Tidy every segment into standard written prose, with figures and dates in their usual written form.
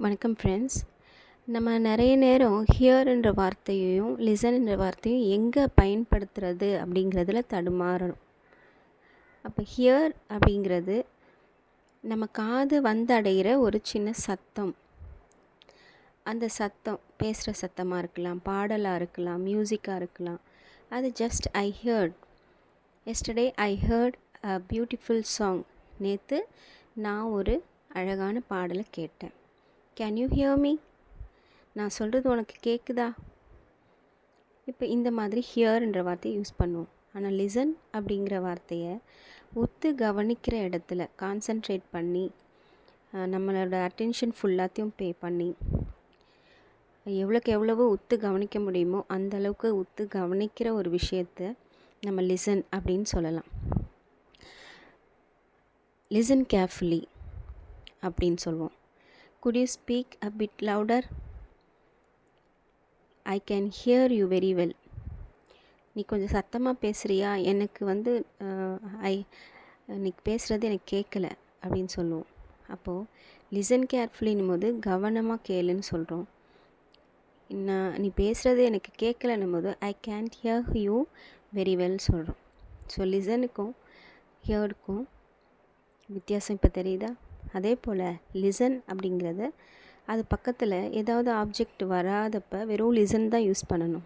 வணக்கம் ஃப்ரெண்ட்ஸ். நம்ம நிறைய நேரம் ஹியர்ன்ற வார்த்தையையும் லிசன்ன்ற வார்த்தையும் எங்கே பயன்படுத்துறது அப்படிங்கிறதுல தடுமாறணும். அப்போ ஹியர் அப்படிங்கிறது நம்ம காது வந்தடைகிற ஒரு சின்ன சத்தம். அந்த சத்தம் பேசுகிற சத்தமாக இருக்கலாம், பாடலாக இருக்கலாம், மியூசிக்காக இருக்கலாம். அது just I heard yesterday I heard a beautiful song. நேற்று நான் ஒரு அழகான பாடலை கேட்டேன். Can you hear me? நான் சொல்கிறது உனக்கு கேட்குதா? இப்போ இந்த மாதிரி ஹியர்ன்ற வார்த்தையை யூஸ் பண்ணுவோம். ஆனால் லிசன் அப்படிங்கிற வார்த்தையை ஒத்து கவனிக்கிற இடத்துல கான்சன்ட்ரேட் பண்ணி நம்மளோட அட்டென்ஷன் ஃபுல்லாத்தையும் பே பண்ணி எவ்வளோக்கு எவ்வளவோ ஒத்து கவனிக்க முடியுமோ அந்த அளவுக்கு ஒத்து கவனிக்கிற ஒரு விஷயத்தை நம்ம லிசன் அப்படின்னு சொல்லலாம். லிசன் கேர்ஃபுல்லி அப்படின்னு சொல்லுவோம். Could you speak a bit louder? I can hear you very well. நீ கொஞ்சம் சத்தமாக பேசுகிறியா? எனக்கு நீ பேசுகிறது எனக்கு கேட்கல அப்படின்னு சொல்லுவோம். அப்போது லிசன் கேர்ஃபுல்லின்னும் போது கவனமாக கேளுன்னு சொல்கிறோம். நீ பேசுகிறது எனக்கு கேட்கலன்னும் போது ஐ Gantt here you very well சொல்கிறோம். ஸோ லிசனுக்கும் ஹியருக்கும் வித்தியாசம் இப்போ தெரியுதா? அதே போல் லிசன் அப்படிங்கிறத அது பக்கத்தில் ஏதாவது ஆப்ஜெக்ட் வராதப்போ வெறும் லிசன் தான் யூஸ் பண்ணணும்.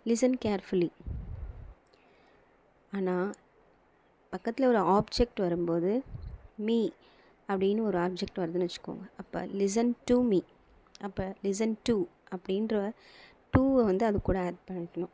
Listen carefully. ஆனால் பக்கத்தில் ஒரு ஆப்ஜெக்ட் வரும்போது மீ அப்படின்னு ஒரு ஆப்ஜெக்ட் வருதுன்னு வச்சுக்கோங்க. அப்போ லிசன் டு மீ. அப்போ லிசன் டு அப்படின்ற டூவை அது கூட ஆட் பண்ணிக்கணும்.